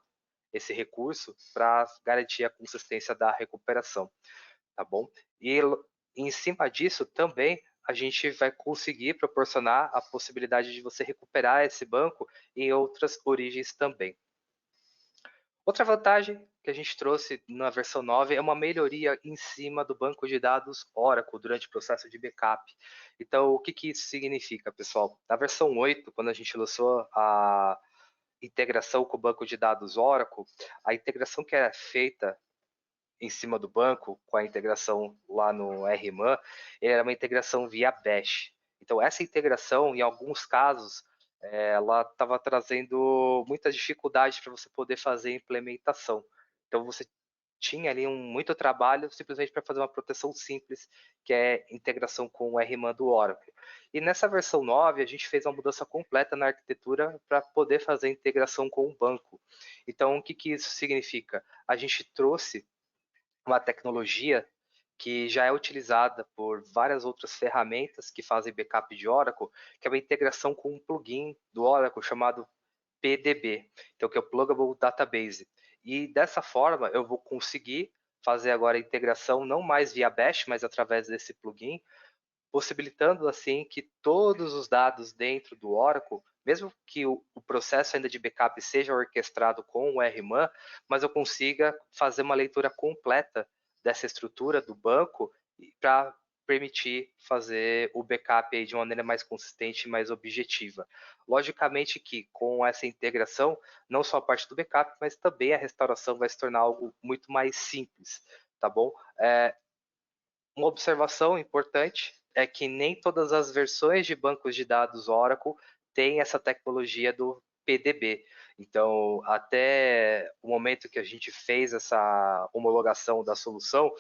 esse recurso para garantir a consistência da recuperação, tá bom? E em cima disso também a gente vai conseguir proporcionar a possibilidade de você recuperar esse banco em outras origens também. Outra vantagem que a gente trouxe na versão 9 é uma melhoria em cima do banco de dados Oracle durante o processo de backup. Então, o que, que isso significa, pessoal? Na versão 8, quando a gente lançou a integração com o banco de dados Oracle, a integração que era feita em cima do banco, com a integração lá no RMAN, era uma integração via Bash. Então, essa integração, em alguns casos, ela estava trazendo muitas dificuldades para você poder fazer a implementação. Então, você tinha ali muito trabalho simplesmente para fazer uma proteção simples, que é integração com o RMAN do Oracle. E nessa versão 9, a gente fez uma mudança completa na arquitetura para poder fazer a integração com o banco. Então, o que, que isso significa? A gente trouxe uma tecnologia que já é utilizada por várias outras ferramentas que fazem backup de Oracle, que é uma integração com um plugin do Oracle chamado PDB, então que é o Pluggable Database. E dessa forma eu vou conseguir fazer agora a integração não mais via Bash, mas através desse plugin, possibilitando assim que todos os dados dentro do Oracle, mesmo que o processo ainda de backup seja orquestrado com o RMAN, mas eu consiga fazer uma leitura completa dessa estrutura do banco para permitir fazer o backup aí de uma maneira mais consistente e mais objetiva. Logicamente que com essa integração, não só a parte do backup, mas também a restauração vai se tornar algo muito mais simples, tá bom? Uma observação importante é que nem todas as versões de bancos de dados Oracle têm essa tecnologia do PDB. Então, até o momento que a gente fez essa homologação da solução,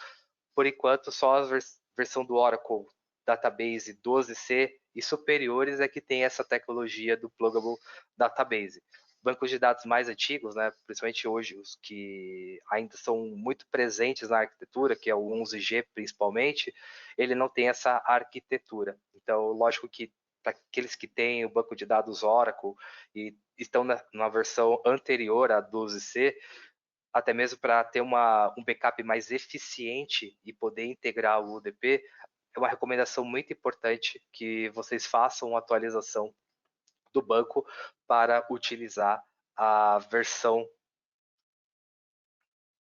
por enquanto, só a versão do Oracle Database 12c e superiores é que tem essa tecnologia do Pluggable Database. Bancos de dados mais antigos, né, principalmente hoje, os que ainda são muito presentes na arquitetura, que é o 11G principalmente, ele não tem essa arquitetura. Então, lógico que para aqueles que têm o banco de dados Oracle e estão na versão anterior à 12c, até mesmo para ter um backup mais eficiente e poder integrar o UDP, é uma recomendação muito importante que vocês façam a atualização do banco para utilizar a versão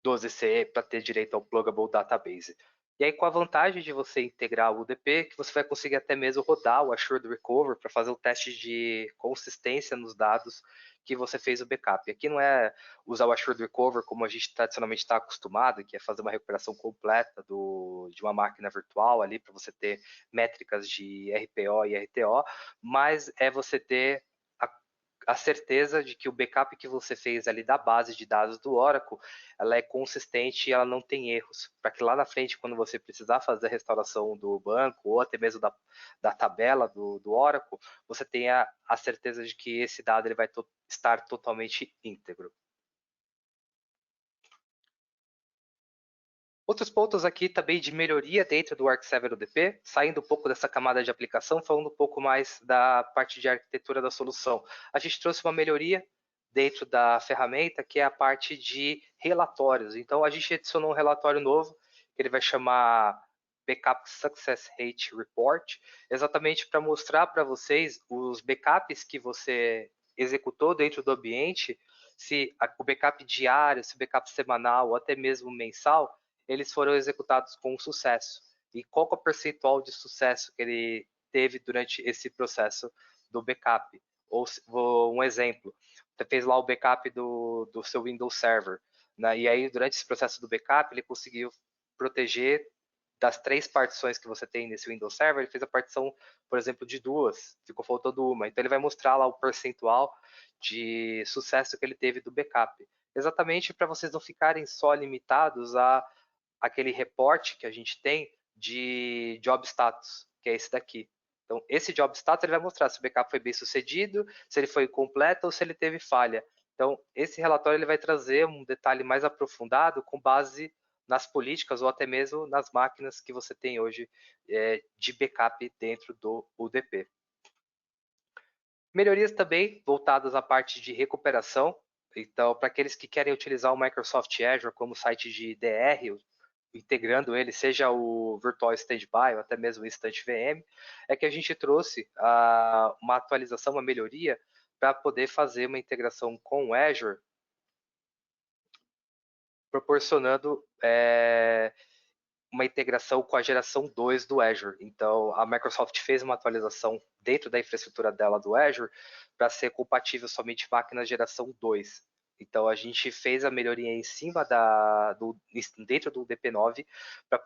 12c para ter direito ao Pluggable Database. E aí, com a vantagem de você integrar o UDP, que você vai conseguir até mesmo rodar o Assured Recovery para fazer o teste de consistência nos dados que você fez o backup. Aqui não é usar o Assured Recovery como a gente tradicionalmente está acostumado, que é fazer uma recuperação completa de uma máquina virtual ali para você ter métricas de RPO e RTO, mas é você ter a certeza de que o backup que você fez ali da base de dados do Oracle, ela é consistente e ela não tem erros, para que lá na frente, quando você precisar fazer a restauração do banco ou até mesmo da tabela do Oracle, você tenha a certeza de que esse dado ele vai estar totalmente íntegro. Outros pontos aqui também de melhoria dentro do Arc7 UDP, saindo um pouco dessa camada de aplicação, falando um pouco mais da parte de arquitetura da solução. A gente trouxe uma melhoria dentro da ferramenta, que é a parte de relatórios. Então, a gente adicionou um relatório novo, que ele vai chamar Backup Success Rate Report, exatamente para mostrar para vocês os backups que você executou dentro do ambiente, se o backup diário, se o backup semanal ou até mesmo mensal, eles foram executados com sucesso. E qual é o percentual de sucesso que ele teve durante esse processo do backup? Ou um exemplo, você fez lá o backup do seu Windows Server, né? E aí durante esse processo do backup ele conseguiu proteger das 3 partições que você tem nesse Windows Server, ele fez a partição, por exemplo, de 2, ficou faltando uma. Então ele vai mostrar lá o percentual de sucesso que ele teve do backup. Exatamente para vocês não ficarem só limitados a aquele reporte que a gente tem de job status, que é esse daqui. Então, esse job status ele vai mostrar se o backup foi bem sucedido, se ele foi completo ou se ele teve falha. Então, esse relatório ele vai trazer um detalhe mais aprofundado com base nas políticas ou até mesmo nas máquinas que você tem hoje de backup dentro do UDP. Melhorias também voltadas à parte de recuperação. Então, para aqueles que querem utilizar o Microsoft Azure como site de DR, integrando ele, seja o Virtual Standby ou até mesmo o Instant VM, é que a gente trouxe uma atualização, uma melhoria para poder fazer uma integração com o Azure, proporcionando uma integração com a geração 2 do Azure. Então, a Microsoft fez uma atualização dentro da infraestrutura dela do Azure para ser compatível somente máquinas geração 2. Então, a gente fez a melhoria em cima dentro do DP9 para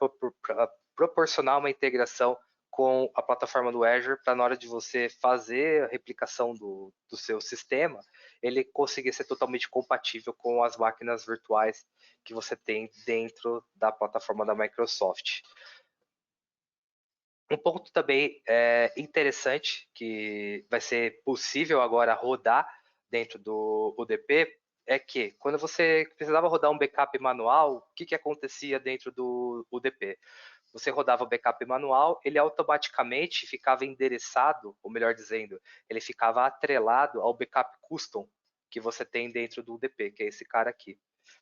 proporcionar uma integração com a plataforma do Azure para na hora de você fazer a replicação do seu sistema, ele conseguir ser totalmente compatível com as máquinas virtuais que você tem dentro da plataforma da Microsoft. Um ponto também interessante que vai ser possível agora rodar dentro do UDP é que quando você precisava rodar um backup manual, o que acontecia dentro do UDP? Você rodava o backup manual, ele automaticamente ficava endereçado, ou melhor dizendo, ele ficava atrelado ao backup custom que você tem dentro do UDP, que é esse cara aqui.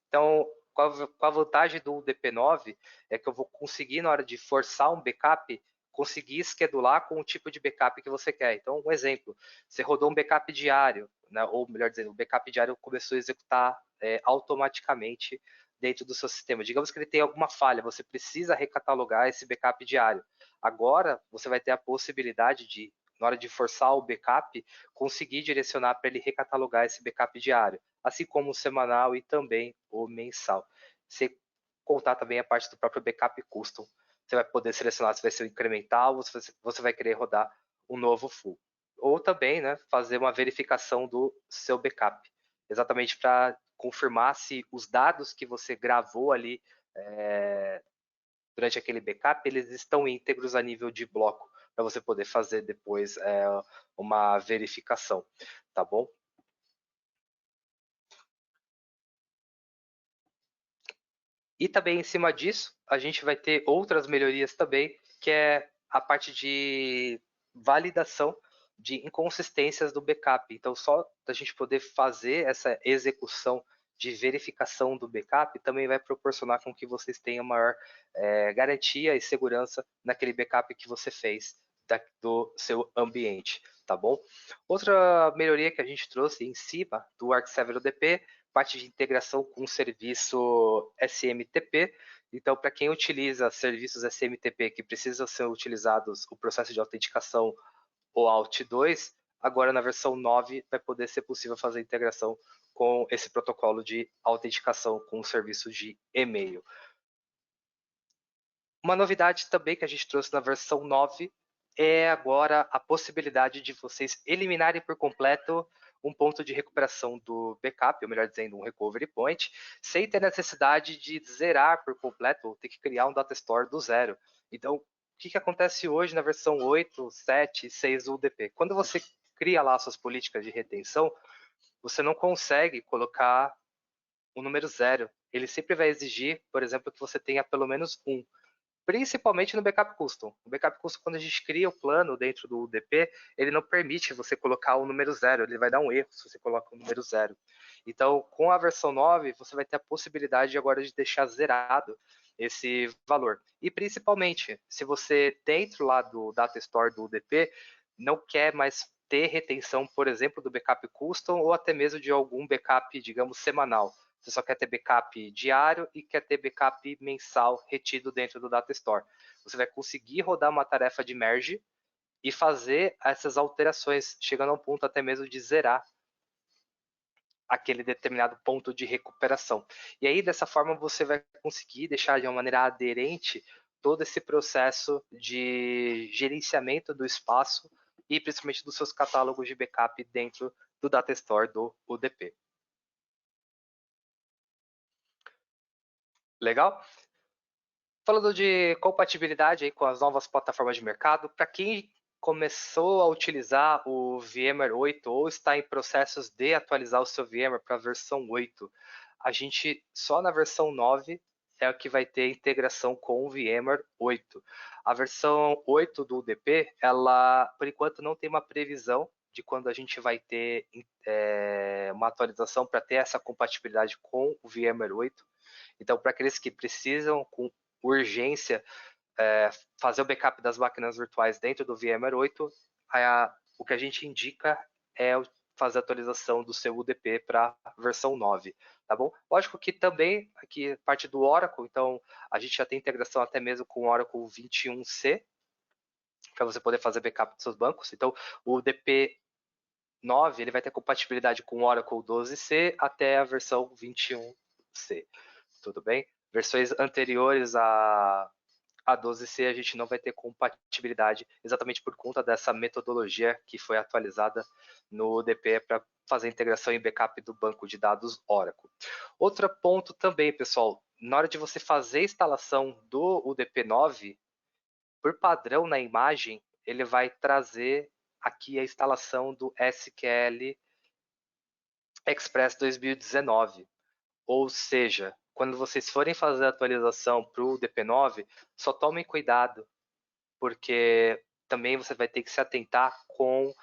Então, com a vantagem do UDP9 é que eu vou conseguir, na hora de forçar um backup, conseguir schedular com o tipo de backup que você quer. Então, um exemplo, você rodou um backup diário, né, ou melhor dizendo, o backup diário começou a executar automaticamente dentro do seu sistema. Digamos que ele tem alguma falha, você precisa recatalogar esse backup diário. Agora, você vai ter a possibilidade de, na hora de forçar o backup, conseguir direcionar para ele recatalogar esse backup diário, assim como o semanal e também o mensal. Você contar também a parte do próprio backup custom. Você vai poder selecionar se vai ser o incremental ou se você vai querer rodar um novo full. Ou também, né, fazer uma verificação do seu backup, exatamente para confirmar se os dados que você gravou ali durante aquele backup, eles estão íntegros a nível de bloco, para você poder fazer depois uma verificação, tá bom? E também em cima disso, a gente vai ter outras melhorias também, que é a parte de validação de inconsistências do backup. Então, só da gente poder fazer essa execução de verificação do backup também vai proporcionar com que vocês tenham maior garantia e segurança naquele backup que você fez do seu ambiente, tá bom? Outra melhoria que a gente trouxe em cima do Arc7 ODP parte de integração com o serviço SMTP. Então, para quem utiliza serviços SMTP que precisam ser utilizados o processo de autenticação ou AUT2, agora na versão 9 vai poder ser possível fazer a integração com esse protocolo de autenticação com o serviço de e-mail. Uma novidade também que a gente trouxe na versão 9 é agora a possibilidade de vocês eliminarem por completo um ponto de recuperação do backup, ou melhor dizendo, um recovery point, sem ter necessidade de zerar por completo ou ter que criar um data store do zero. Então, o que acontece hoje na versão 8, 7, 6 UDP? Quando você cria lá suas políticas de retenção, você não consegue colocar o número zero. Ele sempre vai exigir, por exemplo, que você tenha pelo menos um. Principalmente no backup custom. O backup custom, quando a gente cria o plano dentro do UDP, ele não permite você colocar o número zero, ele vai dar um erro se você coloca o número zero. Então, com a versão 9, você vai ter a possibilidade agora de deixar zerado esse valor. E principalmente, se você dentro lá do data store do UDP não quer mais ter retenção, por exemplo, do backup custom ou até mesmo de algum backup, digamos, semanal. Você só quer ter backup diário e quer ter backup mensal retido dentro do Data Store. Você vai conseguir rodar uma tarefa de merge e fazer essas alterações, chegando ao ponto até mesmo de zerar aquele determinado ponto de recuperação. E aí, dessa forma, você vai conseguir deixar de uma maneira aderente todo esse processo de gerenciamento do espaço e principalmente dos seus catálogos de backup dentro do Data Store do UDP. Legal? Falando de compatibilidade aí com as novas plataformas de mercado, para quem começou a utilizar o VMware 8 ou está em processos de atualizar o seu VMware para a versão 8, a gente só na versão 9 é o que vai ter integração com o VMware 8. A versão 8 do UDP, ela, por enquanto, não tem uma previsão de quando a gente vai ter uma atualização para ter essa compatibilidade com o VMware 8. Então, para aqueles que precisam com urgência fazer o backup das máquinas virtuais dentro do VMware 8, o que a gente indica é fazer a atualização do seu UDP para a versão 9, tá bom? Lógico que também aqui parte do Oracle, então a gente já tem integração até mesmo com o Oracle 21C, para você poder fazer backup dos seus bancos. Então, o UDP 9 ele vai ter compatibilidade com o Oracle 12C até a versão 21C. Tudo bem? Versões anteriores a 12C a gente não vai ter compatibilidade exatamente por conta dessa metodologia que foi atualizada no UDP para fazer a integração e backup do banco de dados Oracle. Outro ponto também, pessoal, na hora de você fazer a instalação do UDP 9, por padrão na imagem, ele vai trazer aqui a instalação do SQL Express 2019. Ou seja, quando vocês forem fazer a atualização para o DP9, só tomem cuidado, porque também você vai ter que se atentar com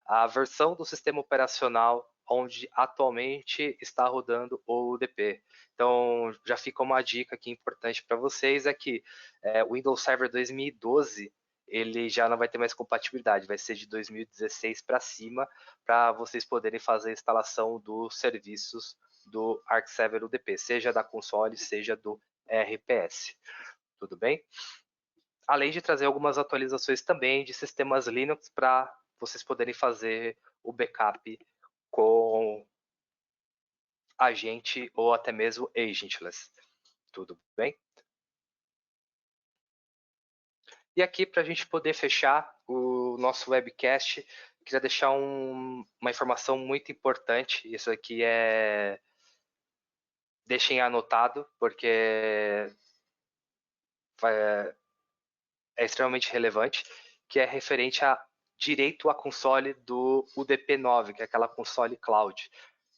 a versão do sistema operacional onde atualmente está rodando o UDP. Então, já fica uma dica aqui importante para vocês, é que o Windows Server 2012 ele já não vai ter mais compatibilidade, vai ser de 2016 para cima, para vocês poderem fazer a instalação dos serviços do ArcServer UDP, seja da console, seja do RPS. Tudo bem? Além de trazer algumas atualizações também de sistemas Linux para vocês poderem fazer o backup com agente ou até mesmo agentless. Tudo bem? E aqui, para a gente poder fechar o nosso webcast, queria deixar uma informação muito importante. Isso aqui deixem anotado, porque é extremamente relevante, que é referente a direito à console do UDP9, que é aquela console cloud.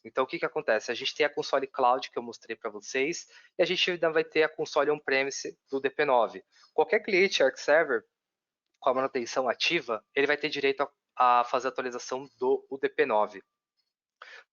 Então, o que acontece? A gente tem a console cloud que eu mostrei para vocês, e a gente ainda vai ter a console on-premise do UDP9. Qualquer cliente ArcServer, com a manutenção ativa, ele vai ter direito a fazer a atualização do UDP9.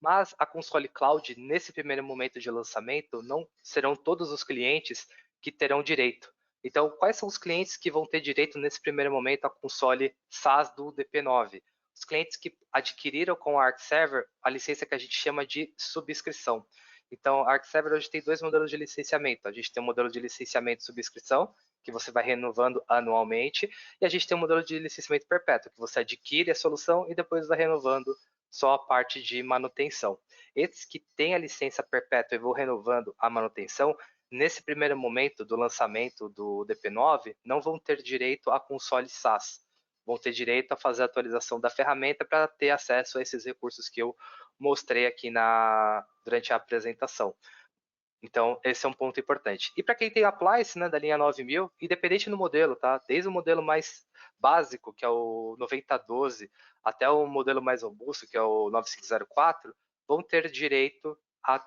Mas a console cloud, nesse primeiro momento de lançamento, não serão todos os clientes que terão direito. Então, quais são os clientes que vão ter direito nesse primeiro momento à console SaaS do UDP9? os clientes que adquiriram com a ArcServer a licença que a gente chama de subscrição. Então, a ArcServer hoje tem dois modelos de licenciamento. A gente tem o modelo de licenciamento e subscrição, que você vai renovando anualmente, e a gente tem o modelo de licenciamento perpétuo, que você adquire a solução e depois vai renovando só a parte de manutenção. Esses que têm a licença perpétua e vão renovando a manutenção, nesse primeiro momento do lançamento do DP9, não vão ter direito a console SaaS. Vão ter direito a fazer a atualização da ferramenta para ter acesso a esses recursos que eu mostrei aqui durante a apresentação. Então, esse é um ponto importante. E para quem tem Appliance, né, da linha 9000, independente do modelo, tá? Desde o modelo mais básico, que é o 9012, até o modelo mais robusto, que é o 9504, vão ter direito a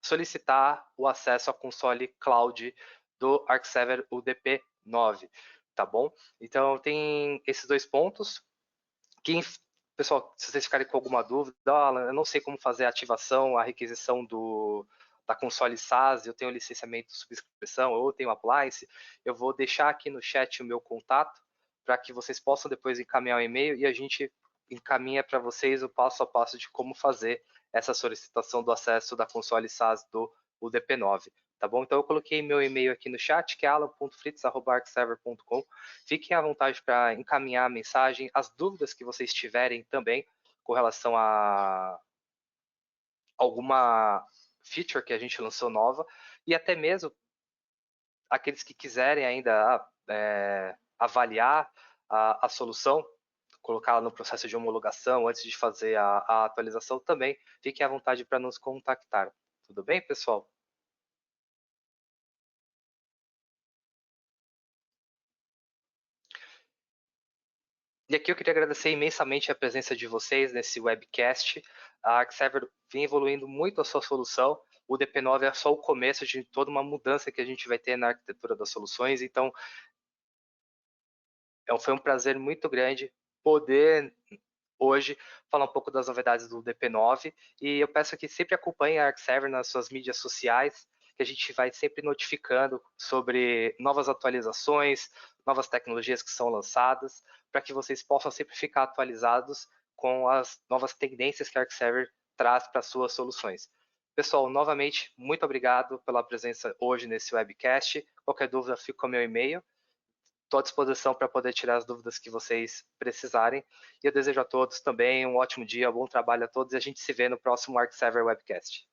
solicitar o acesso à console cloud do ArcServer UDP9, tá bom? Então, tem esses dois pontos. Pessoal, se vocês ficarem com alguma dúvida, eu não sei como fazer a ativação, a requisição da console SaaS, eu tenho licenciamento de subscrição, ou tenho appliance, eu vou deixar aqui no chat o meu contato, para que vocês possam depois encaminhar o e-mail e a gente encaminha para vocês o passo a passo de como fazer essa solicitação do acesso da console SaaS do UDP9. Tá bom? Então eu coloquei meu e-mail aqui no chat, que é alan.fritz@arcserver.com. Fiquem à vontade para encaminhar a mensagem, as dúvidas que vocês tiverem também com relação a alguma feature que a gente lançou nova, e até mesmo aqueles que quiserem ainda avaliar a solução, colocá-la no processo de homologação antes de fazer a atualização também, fiquem à vontade para nos contactar. Tudo bem, pessoal? E aqui eu queria agradecer imensamente a presença de vocês nesse webcast. A ArcServer vem evoluindo muito a sua solução. O DP9 é só o começo de toda uma mudança que a gente vai ter na arquitetura das soluções. Então, foi um prazer muito grande poder hoje falar um pouco das novidades do DP9. E eu peço que sempre acompanhem a ArcServer nas suas mídias sociais, que a gente vai sempre notificando sobre novas atualizações, novas tecnologias que são lançadas, para que vocês possam sempre ficar atualizados com as novas tendências que a ArcServer traz para suas soluções. Pessoal, novamente, muito obrigado pela presença hoje nesse webcast. Qualquer dúvida, fica com o meu e-mail. Estou à disposição para poder tirar as dúvidas que vocês precisarem. E eu desejo a todos também um ótimo dia, um bom trabalho a todos e a gente se vê no próximo ArcServer Webcast.